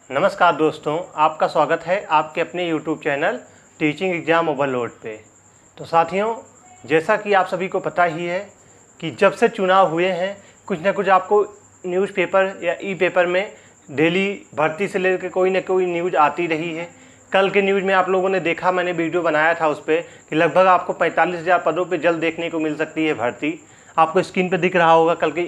नमस्कार दोस्तों, आपका स्वागत है आपके अपने YouTube channel teaching exam overload पे। तो साथियों, जैसा कि आप सभी को पता ही है कि जब से चुनाव हुए हैं कुछ ना कुछ आपको न्यूज़पेपर या ई-पेपर में डेली भर्ती से लेकर कोई ना कोई न्यूज़ आती रही है। कल के न्यूज़ में आप लोगों ने देखा, मैंने वीडियो बनाया था उस पर कि लगभग आपको 45,000 पदों पे जल्द देखने को मिल सकती है भर्ती। आपको स्क्रीन पे दिख रहा होगा, कल के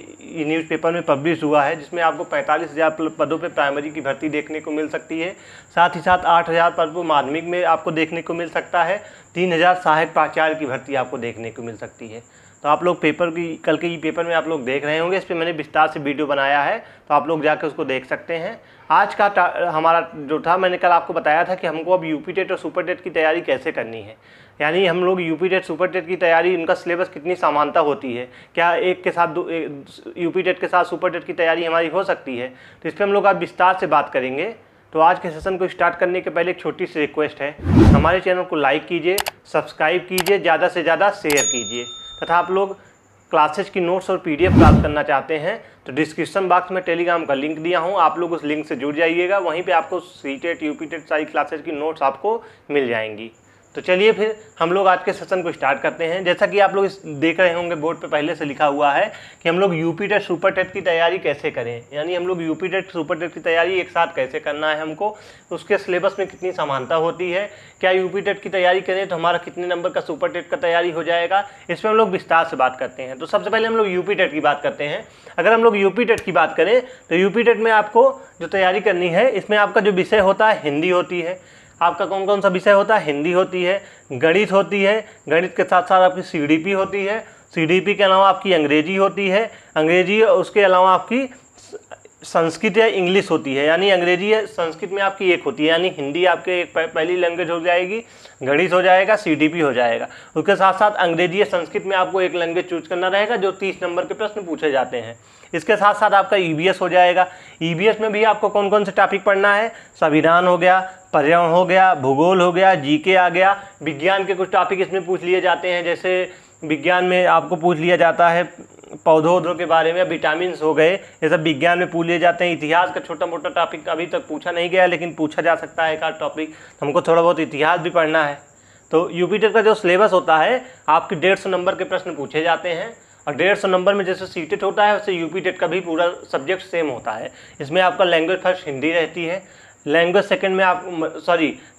न्यूज़पेपर में पब्लिश हुआ है जिसमें आपको 45,000 पदों पे प्राइमरी की भर्ती देखने को मिल सकती है। साथ ही साथ 8,000 पद को माध्यमिक में आपको देखने को मिल सकता है। 3,000 सहायक प्राचार्य की भर्ती आपको देखने को मिल सकती है। तो आप लोग पेपर की कल के पेपर में आप लोग देख रहे होंगे, इस पर मैंने विस्तार से वीडियो बनाया है, तो आप लोग जाकर उसको देख सकते हैं। आज का हमारा जो था, मैंने कल आपको बताया था कि हमको अब यूपी टेट और सुपर टेट की तैयारी कैसे करनी है। यानी हम लोग यूपी टेट सुपर टेट की तैयारी, उनका सिलेबस कितनी समानता होती है, क्या एक के साथ यूपी टेट के साथ सुपर टेट की तैयारी हमारी हो सकती है। तो इस पर हम लोग आज विस्तार से बात करेंगे। तो आज के सेशन को स्टार्ट करने के पहले एक छोटी सी रिक्वेस्ट है, हमारे चैनल को लाइक कीजिए, सब्सक्राइब कीजिए, ज़्यादा से ज़्यादा शेयर कीजिए। तथा आप लोग क्लासेज की नोट्स और पीडीएफ प्राप्त करना चाहते हैं तो डिस्क्रिप्शन बॉक्स में टेलीग्राम का लिंक दिया हूं, आप लोग उस लिंक से जुड़ जाइएगा। वहीं पे आपको सीटेट यूपी टेट सारी क्लासेज की नोट्स आपको मिल जाएंगी। तो चलिए फिर हम लोग आज के सेशन को स्टार्ट करते हैं। जैसा कि आप लोग देख रहे होंगे, बोर्ड पे पहले से लिखा हुआ है कि हम लोग यूपी टेट सुपर टेट की तैयारी कैसे करें। यानी हम लोग यूपी टेट सुपर टेट की तैयारी एक साथ कैसे करना है हमको, उसके सिलेबस में कितनी समानता होती है, क्या यूपी टेट की तैयारी करें तो हमारा कितने नंबर का सुपर टेट का तैयारी हो जाएगा, इस पर हम लोग विस्तार से बात करते हैं। तो सबसे पहले हम लोग यूपी टेट की बात करते हैं। अगर हम लोग यूपी टेट की बात करें तो यूपी टेट में आपको जो तैयारी करनी है, इसमें आपका जो विषय होता है हिंदी होती है। आपका कौन कौन सा विषय होता है? हिंदी होती है, गणित होती है, गणित के साथ साथ आपकी सीडीपी होती है, सीडीपी के अलावा आपकी अंग्रेजी होती है, अंग्रेजी उसके अलावा आपकी संस्कृत या इंग्लिश होती है। यानी अंग्रेजी या संस्कृत में आपकी एक होती है, यानी हिंदी आपके एक पहली लैंग्वेज हो जाएगी, गणित हो जाएगा, सीडीपी हो जाएगा। उसके साथ साथ अंग्रेजी या संस्कृत में आपको एक लैंग्वेज चूज करना रहेगा जो 30 नंबर के प्रश्न पूछे जाते हैं। इसके साथ साथ आपका ईवीएस हो जाएगा। ईवीएस में भी आपको कौन कौन से टॉपिक पढ़ना है? संविधान हो गया, पर्यावरण हो गया, भूगोल हो गया, जीके आ गया, विज्ञान के कुछ टॉपिक इसमें पूछ लिए जाते हैं। जैसे विज्ञान में आपको पूछ लिया जाता है पौधों के बारे में, विटामिन हो गए, ये सब विज्ञान में पूछ लिए जाते हैं। इतिहास का छोटा मोटा टॉपिक अभी तक पूछा नहीं गया है, लेकिन पूछा जा सकता है एक आध टॉपिक। हमको थोड़ा बहुत इतिहास भी पढ़ना है। तो यूपी टेट का जो सिलेबस होता है, आपके 150 नंबर के प्रश्न पूछे जाते हैं। और 150 नंबर में जैसे सीटेट होता है वैसे यूपी टेट का भी पूरा सब्जेक्ट सेम होता है। इसमें आपका लैंग्वेज फर्स्ट हिंदी रहती है, लैंग्वेज सेकंड में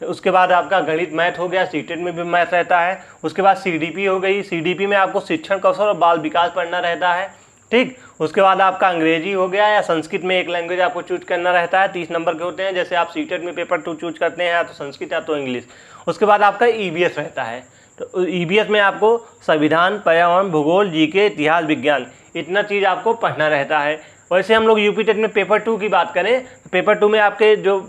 उसके बाद आपका गणित मैथ हो गया, सीटेट में भी मैथ रहता है। उसके बाद सीडीपी हो गई, सीडीपी में आपको शिक्षण कौशल और बाल विकास पढ़ना रहता है। ठीक, उसके बाद आपका अंग्रेजी हो गया या संस्कृत में एक लैंग्वेज आपको चूज करना रहता है। 30 नंबर के होते हैं, जैसे आप सीटेट में पेपर 2 चूज करते हैं, या तो संस्कृत या तो इंग्लिश। उसके बाद आपका ईवीएस रहता है। तो ईवीएस में आपको संविधान, पर्यावरण, भूगोल, जीके, इतिहास, विज्ञान, इतना चीज़ आपको पढ़ना रहता है। वैसे हम लोग यूपी टेट में पेपर 2 की बात करें तो पेपर 2 में आपके जो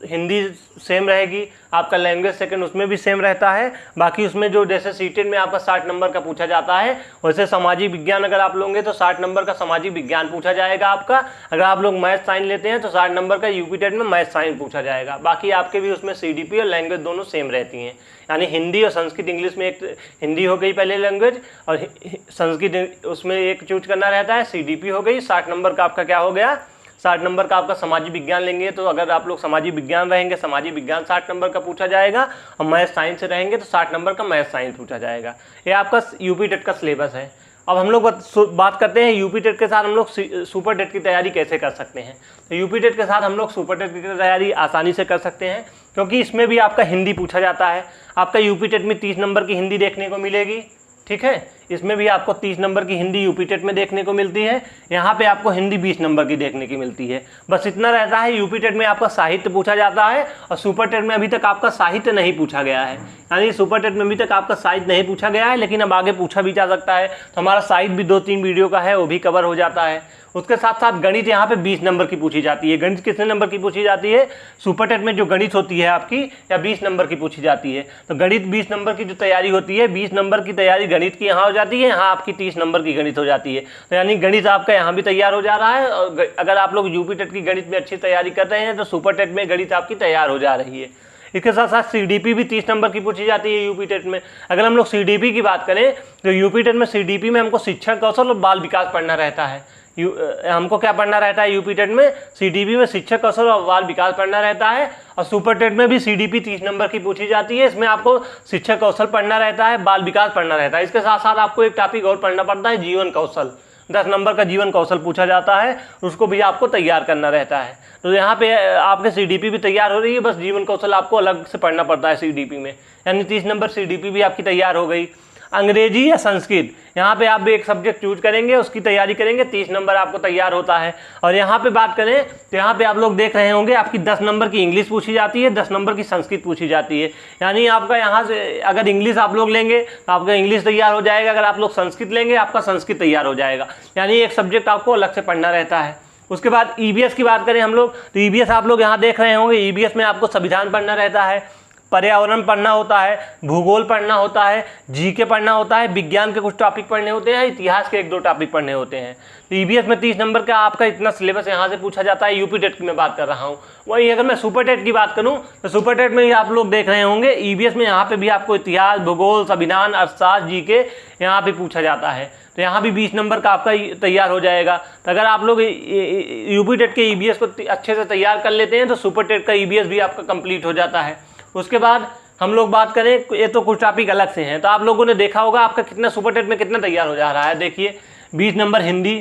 हिंदी सेम रहेगी, आपका लैंग्वेज सेकंड उसमें भी सेम रहता है। बाकी उसमें जो जैसे सीटेट में आपका 60 नंबर का पूछा जाता है, वैसे सामाजिक विज्ञान अगर आप लोगे तो 60 नंबर का सामाजिक विज्ञान पूछा जाएगा आपका। अगर आप लोग मैथ साइंस लेते हैं तो 60 नंबर का यूपी टेट में मैथ साइंस पूछा जाएगा। बाकी आपके भी उसमें सीडीपी और लैंग्वेज दोनों सेम रहती हैं। यानी हिंदी और संस्कृत, इंग्लिश में एक हिंदी हो गई पहले लैंग्वेज, और संस्कृत उसमें एक चूज करना रहता है, सीडीपी हो गई। 60 नंबर का आपका क्या हो गया? 60 नंबर का आपका सामाजिक विज्ञान लेंगे तो अगर आप लोग सामाजिक विज्ञान रहेंगे, सामाजिक विज्ञान 60 नंबर का पूछा जाएगा। और मैथ साइंस से रहेंगे तो 60 नंबर का मैथ साइंस पूछा जाएगा। ये आपका यूपी टेट का सिलेबस है। अब हम लोग बात करते हैं यूपी टेट के साथ हम लोग सुपर टेट की तैयारी कैसे कर सकते हैं। तो यूपी टेट के साथ हम लोग सुपर टेट की तैयारी आसानी से कर सकते हैं, क्योंकि इसमें भी आपका हिंदी पूछा जाता है। आपका यूपी टेट में 30 नंबर की हिंदी देखने को मिलेगी। ठीक है, इसमें भी आपको 30 नंबर की हिंदी यूपी टेट में देखने को मिलती है। यहाँ पे आपको हिंदी 20 नंबर की देखने की मिलती है। बस इतना रहता है, यूपी टेट में आपका साहित्य पूछा जाता है और सुपर टेट में अभी तक आपका साहित्य नहीं पूछा गया है। यानी सुपर टेट में अभी तक आपका साहित्य नहीं पूछा गया है, लेकिन अब आगे पूछा भी जा सकता है। तो हमारा साहित्य भी 2-3 वीडियो का है, वो भी कवर हो जाता है। उसके साथ साथ गणित यहाँ पे 20 नंबर की पूछी जाती है। गणित कितने नंबर की पूछी जाती है? सुपर टेट में जो गणित होती है आपकी, या 20 नंबर की पूछी जाती है। तो गणित 20 नंबर की जो तैयारी होती है, 20 नंबर की तैयारी गणित की यहाँ हो जाती है, यहाँ आपकी 30 नंबर की गणित हो जाती है। तो यानी गणित आपका यहाँ भी तैयार हो जा रहा है। और अगर आप लोग यूपी टेट की गणित में अच्छी तैयारी कर रहे हैं तो सुपर टेट में गणित आपकी तैयार हो जा रही है। इसके साथ साथ सीडीपी भी 30 नंबर की पूछी जाती है यूपी टेट में। अगर हम लोग सीडीपी की बात करें तो यूपी टेट में सीडीपी में हमको शिक्षण कौशल और बाल विकास पढ़ना रहता है। हमको क्या पढ़ना रहता है यूपी टेट में, सीडीपी में शिक्षक कौशल और बाल विकास पढ़ना रहता है, और सुपर टेट में भी सीडीपी 30 नंबर की पूछी जाती है। इसमें आपको शिक्षक कौशल पढ़ना रहता है, बाल विकास पढ़ना रहता है। इसके साथ साथ आपको एक टॉपिक और पढ़ना पड़ता है, जीवन कौशल। 10 नंबर का जीवन कौशल पूछा जाता है, उसको भी आपको तैयार करना रहता है। तो यहाँ पे आपके सीडीपी भी तैयार हो रही है, बस जीवन कौशल आपको अलग से पढ़ना पड़ता है सीडीपी में, यानी 30 नंबर सीडीपी भी आपकी तैयार हो गई। अंग्रेजी या संस्कृत, यहाँ पे आप भी एक सब्जेक्ट चूज करेंगे, उसकी तैयारी करेंगे, 30 नंबर आपको तैयार होता है। और यहाँ पे बात करें तो यहाँ पे आप लोग देख रहे होंगे आपकी 10 नंबर की इंग्लिश पूछी जाती है, 10 नंबर की संस्कृत पूछी जाती है। यानी आपका यहाँ से अगर इंग्लिश आप लोग लेंगे तो आपका इंग्लिश तैयार हो जाएगा, अगर आप लोग संस्कृत लेंगे आपका संस्कृत तैयार हो जाएगा। यानी एक सब्जेक्ट आपको अलग से पढ़ना रहता है। उसके बाद ईबीएस की बात करें हम लोग, तो ईबीएस आप लोग यहाँ देख रहे होंगे, ईबीएस में आपको संविधान पढ़ना रहता है, पर्यावरण पढ़ना होता है, भूगोल पढ़ना होता है, जीके पढ़ना होता है, विज्ञान के कुछ टॉपिक पढ़ने होते हैं, इतिहास के 1-2 टॉपिक पढ़ने होते हैं। तो ईबीएस में 30 नंबर का आपका इतना सिलेबस यहाँ से पूछा जाता है। यूपी टेट की मैं बात कर रहा हूँ। वही अगर मैं सुपर टेट की बात करूँ तो सुपर टेट में ही आप लोग देख रहे होंगे, ईबीएस में यहाँ पे भी आपको इतिहास, भूगोल, संविधान, अर्थशास्त्र, जीके यहाँ पे पूछा जाता है। तो यहाँ भी 20 नंबर का आपका तैयार हो जाएगा। तो अगर आप लोग यूपी टेट के ईबीएस को अच्छे से तैयार कर लेते हैं तो सुपर टेट का ईबीएस भी आपका कंप्लीट हो जाता है। उसके बाद हम लोग बात करें, ये तो कुछ टॉपिक अलग से हैं, तो आप लोगों ने देखा होगा आपका कितना सुपर टेट में कितना तैयार हो जा रहा है। देखिए 20 नंबर हिंदी,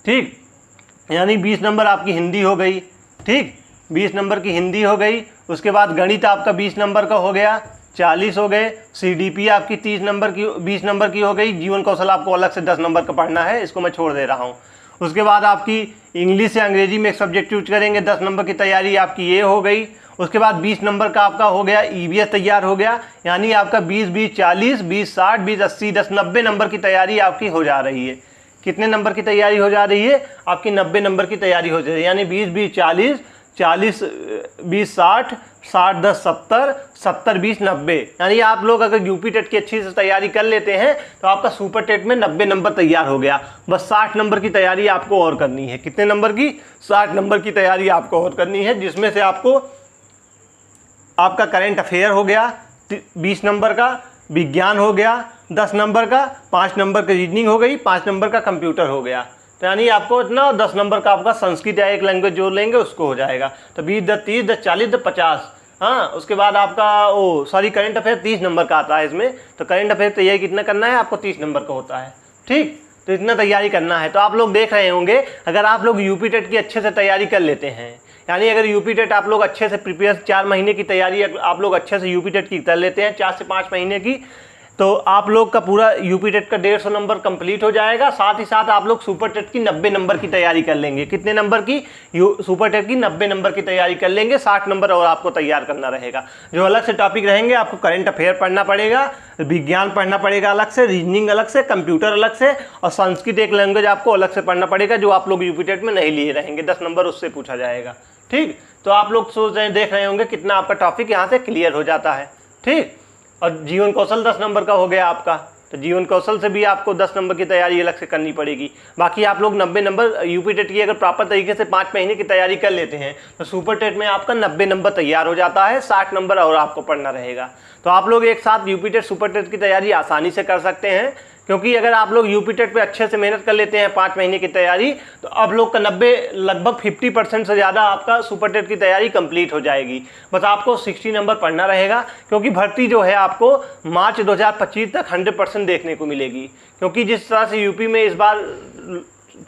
ठीक, यानी 20 नंबर आपकी हिंदी हो गई, ठीक, 20 नंबर की हिंदी हो गई। उसके बाद गणित आपका 20 नंबर का हो गया, 40 हो गए। सीडीपी आपकी 30 नंबर की 20 नंबर की हो गई। जीवन कौशल आपको अलग से 10 नंबर का पढ़ना है, इसको मैं छोड़ दे रहा हूँ। उसके बाद आपकी इंग्लिश या अंग्रेजी में एक सब्जेक्ट चूज करेंगे, 10 नंबर की तैयारी आपकी ये हो गई। उसके बाद 20 नंबर का आपका हो गया ईबीएस तैयार हो गया, यानी आपका 20, 20, 40, 20, 60, 20, 80, 10, 90 नंबर की तैयारी आपकी हो जा रही है। कितने नंबर की तैयारी हो जा रही है आपकी? 90 नंबर की तैयारी हो जा रही है। यानी 20, 20, 40, 40, 20, 60, 60, 10, 70, 70, 20, 90। यानी आप लोग अगर यूपी टेट की अच्छी से तैयारी कर लेते हैं तो आपका सुपर टेट में 90 नंबर तैयार हो गया। बस 60 नंबर की तैयारी आपको और करनी है। कितने नंबर की? 60 नंबर की तैयारी आपको और करनी है, जिसमें से आपको आपका करेंट अफेयर हो गया 20 नंबर का, विज्ञान हो गया 10 नंबर का, 5 नंबर का रीजनिंग हो गई, 5 नंबर का कंप्यूटर हो गया। तो यानी आपको इतना 10 नंबर का आपका संस्कृत या एक लैंग्वेज जोड़ लेंगे उसको हो जाएगा। तो 20, 10, 30, 10, 40, 10, 50। हाँ, उसके बाद आपका करेंट अफेयर 30 नंबर का आता है इसमें। तो करेंट अफेयर तैयारी कितना करना है आपको? 30 नंबर का होता है, ठीक। तो इतना तैयारी करना है। तो आप लोग देख रहे होंगे, अगर आप लोग यूपी टेट की अच्छे से तैयारी कर लेते हैं, यानी अगर यूपी टेट आप लोग अच्छे से प्रिपेयर 4 महीने की तैयारी आप लोग अच्छे से यूपी टेट की कर लेते हैं 4 से 5 महीने की, तो आप लोग का पूरा यूपी टेट का 150 नंबर कंप्लीट हो जाएगा। साथ ही साथ आप लोग सुपर टेट की 90 नंबर की तैयारी कर लेंगे। कितने नंबर की? सुपर टेट की 90 नंबर की तैयारी कर लेंगे। 60 नंबर और आपको तैयार करना रहेगा। जो अलग से टॉपिक रहेंगे, आपको करेंट अफेयर पढ़ना पड़ेगा, विज्ञान पढ़ना पड़ेगा अलग से, रीजनिंग अलग से, कंप्यूटर अलग से, और संस्कृत एक लैंग्वेज आपको अलग से पढ़ना पड़ेगा, जो आप लोग यूपी टेट में नहीं लिए रहेंगे। 10 नंबर उससे पूछा जाएगा, ठीक। तो आप लोग सोच रहे देख रहे होंगे कितना आपका टॉपिक यहाँ से क्लियर हो जाता है, ठीक। और जीवन कौशल 10 नंबर का हो गया आपका। तो जीवन कौशल से भी आपको 10 नंबर की तैयारी अलग से करनी पड़ेगी। बाकी आप लोग 90 नंबर यूपी टेट की अगर प्रॉपर तरीके से 5 महीने की तैयारी कर लेते हैं तो सुपर टेट में आपका 90 नंबर तैयार हो जाता है। 60 नंबर और आपको पढ़ना रहेगा। तो आप लोग एक साथ यूपी टेट सुपर टेट की तैयारी आसानी से कर सकते हैं, क्योंकि अगर आप लोग यूपी टेट पे अच्छे से मेहनत कर लेते हैं 5 महीने की तैयारी, तो आप लोग का लगभग 50% से ज़्यादा आपका सुपर टेट की तैयारी कंप्लीट हो जाएगी। बस आपको 60 नंबर पढ़ना रहेगा, क्योंकि भर्ती जो है आपको मार्च 2025 तक 100% देखने को मिलेगी। क्योंकि जिस तरह से यूपी में इस बार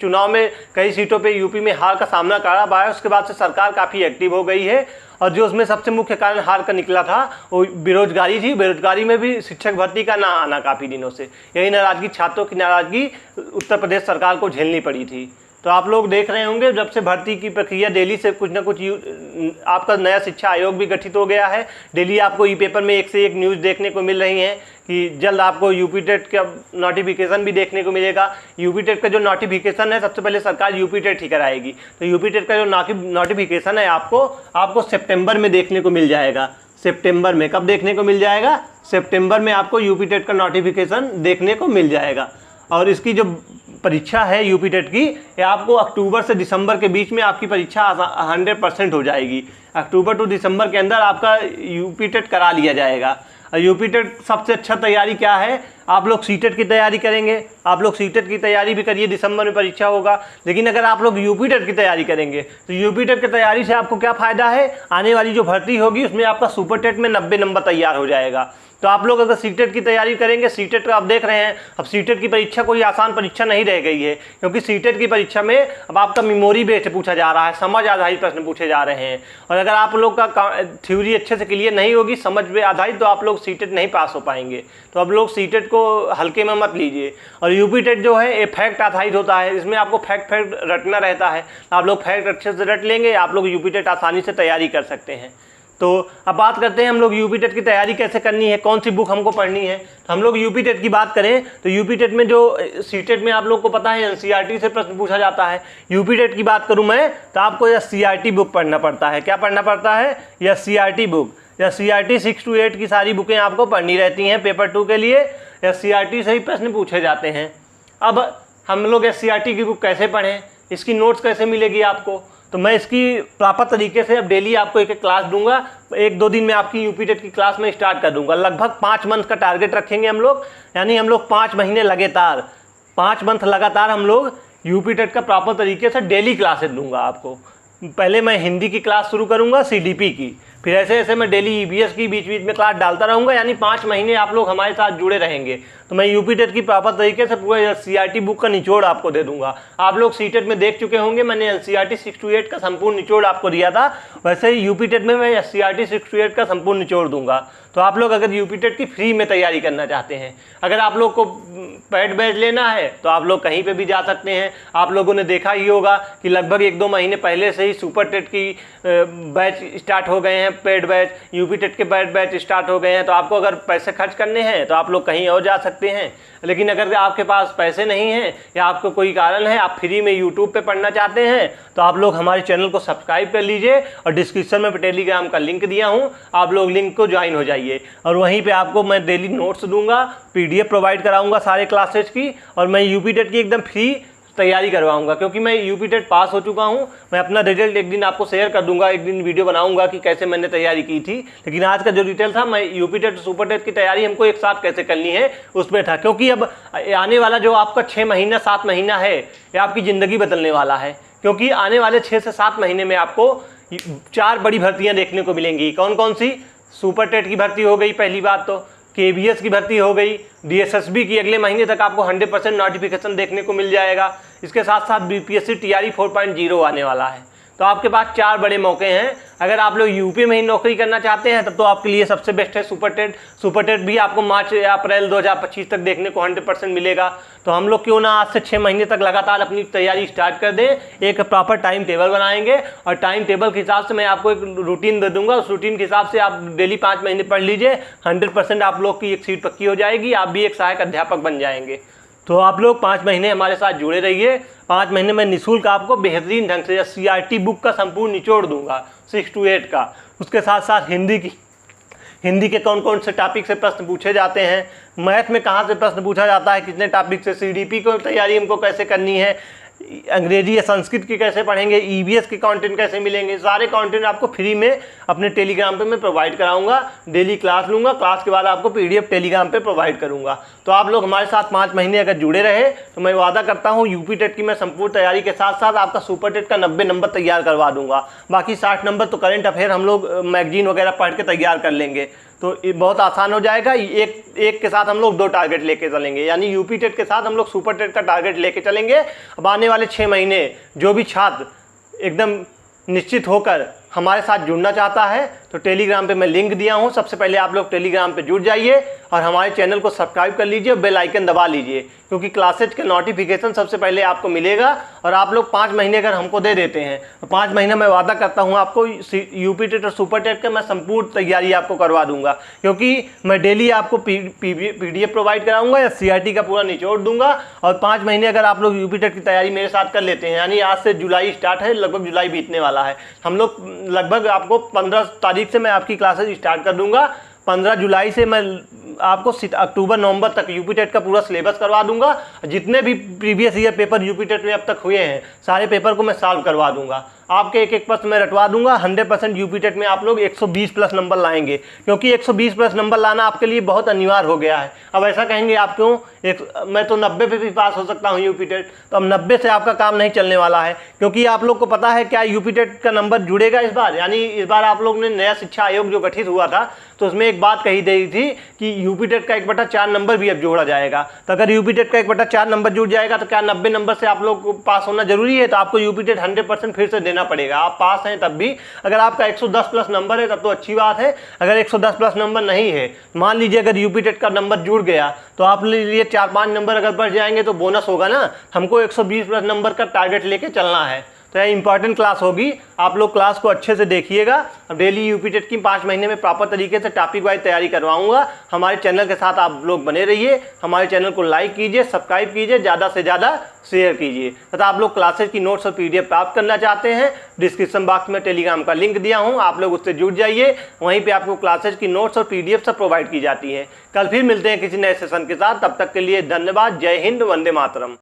चुनाव में कई सीटों पे यूपी में हार का सामना करना पड़ा है, उसके बाद से सरकार काफ़ी एक्टिव हो गई है। और जो उसमें सबसे मुख्य कारण हार का निकला था वो बेरोजगारी थी। बेरोजगारी में भी शिक्षक भर्ती का ना आना काफ़ी दिनों से, यही नाराज़गी, छात्रों की नाराज़गी उत्तर प्रदेश सरकार को झेलनी पड़ी थी। तो आप लोग देख रहे होंगे, जब से भर्ती की प्रक्रिया डेली से कुछ ना कुछ, आपका नया शिक्षा आयोग भी गठित हो गया है। डेली आपको ई पेपर में एक से एक न्यूज़ देखने को मिल रही हैं कि जल्द आपको यूपी टेट का नोटिफिकेशन भी देखने को मिलेगा। यूपी टेट का जो नोटिफिकेशन है, सबसे पहले सरकार यूपी टेट ही कराएगी। तो यूपी टेट का जो नोटिफिकेशन है आपको सितंबर में देखने को मिल जाएगा। सितंबर में कब देखने को मिल जाएगा? सितंबर में आपको यूपी टेट का नोटिफिकेशन देखने को मिल जाएगा। और इसकी जो परीक्षा है यूपी टेट की, ये आपको अक्टूबर से दिसंबर के बीच में आपकी परीक्षा 100% हो जाएगी। अक्टूबर टू दिसंबर के अंदर आपका यूपी टेट करा लिया जाएगा। और यूपी टेट सबसे अच्छा तैयारी क्या है, आप लोग सीटेट की तैयारी करेंगे, आप लोग सीटेट की तैयारी भी करिए, दिसंबर में परीक्षा होगा। लेकिन अगर आप लोग यूपी टेट की तैयारी करेंगे तो यूपी टेट की तैयारी से आपको क्या फ़ायदा है, आने वाली जो भर्ती होगी उसमें आपका सुपर टेट में 90 नंबर तैयार हो जाएगा। तो आप लोग अगर सीटेट की तैयारी करेंगे, सीटेट का आप देख रहे हैं अब सीटेट की परीक्षा कोई आसान परीक्षा नहीं रह गई है, क्योंकि सीटेट की परीक्षा में अब आपका मेमोरी बेस्ड पूछा जा रहा है, समझ आधारित प्रश्न पूछे जा रहे हैं। और अगर आप लोग का थ्योरी अच्छे से क्लियर नहीं होगी, समझ पे आधारित, तो आप लोग सीटेट नहीं पास हो पाएंगे। तो अब लोग सीटेट को हल्के में मत लीजिए। और यूपी टेट जो है ये फैक्ट आधारित होता है, इसमें आपको फैक्ट रटना रहता है। आप लोग फैक्ट अच्छे से रट लेंगे, आप लोग यूपी टेट आसानी से तैयारी कर सकते हैं। तो अब बात करते हैं हम लोग यूपी टेट की तैयारी कैसे करनी है, कौन सी बुक हमको पढ़नी है। तो हम लोग यूपी टेट की बात करें तो यूपी टेट में जो सीटेट में आप लोग को पता है एनसीईआरटी से प्रश्न पूछा जाता है। यूपी टेट की बात करूं मैं तो आपको एससीईआरटी बुक पढ़ना पड़ता है। क्या पढ़ना पड़ता है, एससीईआरटी बुक। एससीईआरटी 6 to 8 की सारी बुकें आपको पढ़नी रहती हैं। पेपर 2 के लिए एससीईआरटी से ही प्रश्न पूछे जाते हैं। अब हम लोग एससीईआरटी की बुक कैसे पढ़ें, इसकी नोट्स कैसे मिलेगी आपको, तो मैं इसकी प्रॉपर तरीके से अब डेली आपको एक क्लास दूंगा। 1-2 दिन में आपकी यूपी टेट की क्लास में स्टार्ट कर दूंगा। लगभग 5 मंथ का टारगेट रखेंगे हम लोग, यानी हम लोग 5 महीने लगातार, 5 मंथ लगातार हम लोग यूपी टेट का प्रॉपर तरीके से डेली क्लासेस दूंगा आपको। पहले मैं हिंदी की क्लास शुरू करूंगा, सीडीपी की, फिर ऐसे ऐसे मैं डेली ईवीएस की बीच बीच में क्लास डालता रहूँगा। यानी 5 महीने आप लोग हमारे साथ जुड़े रहेंगे। तो मैं यूपी टेट की प्रॉपर तरीके से पूरा एनसीईआरटी बुक का निचोड़ आपको दे दूंगा। आप लोग सीटेट में देख चुके होंगे, मैंने एनसीईआरटी 6 to 8 का संपूर्ण निचोड़ आपको दिया था, वैसे ही यूपी टेट में मैं एनसीईआरटी 6 to 8 का संपूर्ण निचोड़ दूंगा। तो आप लोग अगर यूपी टेट की फ्री में तैयारी करना चाहते हैं, अगर आप लोग को पेड बैच लेना है तो आप लोग कहीं पे भी जा सकते हैं। आप लोगों ने देखा ही होगा कि लगभग 1-2 महीने पहले से ही सुपर टेट की बैच स्टार्ट हो गए हैं, पेड बैच, यूपी टेट के पेड बैच स्टार्ट हो गए हैं। तो आपको अगर पैसे खर्च करने हैं तो आप लोग कहीं और जा सकते हैं। लेकिन अगर आपके पास पैसे नहीं हैं या आपको कोई कारण है, आप फ्री में यूट्यूब पे पढ़ना चाहते हैं, तो आप लोग हमारे चैनल को सब्सक्राइब कर लीजिए और डिस्क्रिप्शन में टेलीग्राम का लिंक दिया हूँ, आप लोग लिंक को ज्वाइन हो जाइए। और वहीं पे आपको मैं डेली नोट्स दूंगा, पीडीएफ प्रोवाइड कराऊंगा सारे क्लासेज की, और मैं यूपी टेट की एकदम फ्री तैयारी करवाऊंगा। क्योंकि मैं यूपी टेट पास हो चुका हूं, मैं अपना रिजल्ट एक दिन आपको शेयर कर दूंगा, एक दिन वीडियो बनाऊंगा कि कैसे मैंने तैयारी की थी। लेकिन आज का जो डिटेल था, मैं यूपी टेट सुपर टेट की तैयारी हमको एक साथ कैसे करनी है उसमें था। क्योंकि अब आने वाला जो आपका 6 महीना 7 महीना है, ये आपकी ज़िंदगी बदलने वाला है। क्योंकि आने वाले 6 से 7 महीने में आपको 4 बड़ी भर्तियाँ देखने को मिलेंगी। कौन कौन सी? सुपर टेट की भर्ती हो गई पहली बात, तो केबीएस की भर्ती हो गई, डीएसएसबी की अगले महीने तक आपको 100% नोटिफिकेशन देखने को मिल जाएगा। इसके साथ साथ बीपीएससी टीआरई 4.0 आने वाला है। तो आपके पास 4 बड़े मौके हैं। अगर आप लोग यूपी में ही नौकरी करना चाहते हैं तब तो आपके लिए सबसे बेस्ट है सुपर टेट। सुपर टेट भी आपको मार्च या अप्रैल 2025 तक देखने को 100% मिलेगा। तो हम लोग क्यों ना आज से 6 महीने तक लगातार अपनी तैयारी स्टार्ट कर दें, एक प्रॉपर टाइम टेबल बनाएंगे और टाइम टेबल के हिसाब से मैं आपको एक रूटीन दे दूंगा। उस रूटीन के हिसाब से आप डेली 5 महीने पढ़ लीजिए, 100% आप लोग की एक सीट पक्की हो जाएगी, आप भी एक सहायक अध्यापक बन जाएंगे। तो आप लोग 5 महीने हमारे साथ जुड़े रहिए। 5 महीने में निःशुल्क आपको बेहतरीन ढंग से सीआरटी बुक का संपूर्ण निचोड़ दूंगा 6 to 8 का। उसके साथ साथ हिंदी के कौन कौन से टॉपिक से प्रश्न पूछे जाते हैं, मैथ में कहाँ से प्रश्न पूछा जाता है, कितने टॉपिक से, सीडीपी को तैयारी हमको कैसे करनी है, अंग्रेजी या संस्कृत की कैसे पढ़ेंगे, ईवीएस के कंटेंट कैसे मिलेंगे, सारे कंटेंट आपको फ्री में अपने टेलीग्राम पे मैं प्रोवाइड कराऊंगा। डेली क्लास लूँगा, क्लास के बाद आपको पीडीएफ टेलीग्राम पे प्रोवाइड करूँगा। तो आप लोग हमारे साथ 5 महीने अगर जुड़े रहे तो मैं वादा करता हूँ यूपी टेट की मैं संपूर्ण तैयारी के साथ साथ आपका सुपर टेट का 90 नंबर तैयार करवा दूंगा। बाकी 60 नंबर तो करंट अफेयर हम लोग मैगजीन वगैरह पढ़ के तैयार कर लेंगे। तो ये बहुत आसान हो जाएगा। एक के साथ हम लोग 2 टारगेट लेके चलेंगे, यानी यूपी टेट के साथ हम लोग सुपर टेट का टारगेट लेके चलेंगे। अब आने वाले 6 महीने जो भी छात्र एकदम निश्चित होकर हमारे साथ जुड़ना चाहता है तो टेलीग्राम पे मैं लिंक दिया हूँ, सबसे पहले आप लोग टेलीग्राम पे जुड़ जाइए और हमारे चैनल को सब्सक्राइब कर लीजिए और बेल आइकन दबा लीजिए, क्योंकि क्लासेज का नोटिफिकेशन सबसे पहले आपको मिलेगा। और आप लोग 5 महीने अगर हमको दे देते हैं तो 5 महीना मैं वादा करता हूँ आपको यूपी टेट और सुपर टेट का मैं संपूर्ण तैयारी आपको करवा दूंगा। क्योंकि मैं डेली आपको पीडीएफ प्रोवाइड कराऊंगा या सीआरटी का पूरा निचोड़ दूंगा। और 5 महीने अगर आप लोग यूपी टेट की तैयारी मेरे साथ कर लेते हैं, यानी आज से जुलाई स्टार्ट है, लगभग जुलाई बीतने वाला है, हम लोग लगभग आपको 15 तारीख से मैं आपकी क्लासेज स्टार्ट कर दूंगा। 15 जुलाई से मैं आपको अक्टूबर नवंबर तक यूपी टेट का पूरा सिलेबस करवा दूंगा। जितने भी previous year paper UP TET में अब तक हुए हैं सारे पेपर को मैं सॉल्व करवा दूंगा। आपके एक एक प्रश्न में रटवा दूंगा। 100% यूपी टेट में आप लोग 120 प्लस नंबर लाएंगे, क्योंकि 120 प्लस नंबर लाना आपके लिए बहुत अनिवार्य हो गया है। अब ऐसा कहेंगे आप क्यों, मैं तो 90 पे भी पास हो सकता हूँ यूपी टेट, तो अब 90 से आपका काम नहीं चलने वाला है, क्योंकि आप लोग को पता है क्या यूपी टेट का नंबर जुड़ेगा इस बार। यानी इस बार आप लोग ने नया शिक्षा आयोग जो गठित हुआ था, तो उसमें एक बात कही गई थी कि यूपी टेट का 1/4 नंबर भी अब जोड़ा जाएगा। तो अगर यूपी टेट का 1/4 नंबर जुड़ जाएगा तो क्या 90 नंबर से आप लोग को पास होना जरूरी है? तो आपको यूपी टेट 100% फिर से देना पड़ेगा। आप पास हैं तब भी, अगर आपका 110 प्लस नंबर है तब तो अच्छी बात है। अगर 110 प्लस नंबर नहीं है, मान लीजिए अगर यूपी टेट का नंबर जुड़ गया तो आप लिए 4-5 नंबर अगर बढ़ जाएंगे तो बोनस होगा ना। हमको 120 प्लस नंबर का टारगेट लेके चलना है। तो यह इंपॉर्टेंट क्लास होगी, आप लोग क्लास को अच्छे से देखिएगा। अब डेली यूपी टेट की 5 महीने में प्रॉपर तरीके से टॉपिक वाइज तैयारी करवाऊंगा। हमारे चैनल के साथ आप लोग बने रहिए, हमारे चैनल को लाइक कीजिए, सब्सक्राइब कीजिए, ज़्यादा से ज़्यादा शेयर कीजिए। तथा आप लोग क्लासेज की नोट्स और PDF प्राप्त करना चाहते हैं, डिस्क्रिप्शन बॉक्स में टेलीग्राम का लिंक दिया हूँ, आप लोग उससे जुड़ जाइए। वहीं पर आपको क्लासेज की नोट्स और PDF सब प्रोवाइड की जाती है। कल फिर मिलते हैं किसी नए सेशन के साथ, तब तक के लिए धन्यवाद। जय हिंद, वंदे मातरम।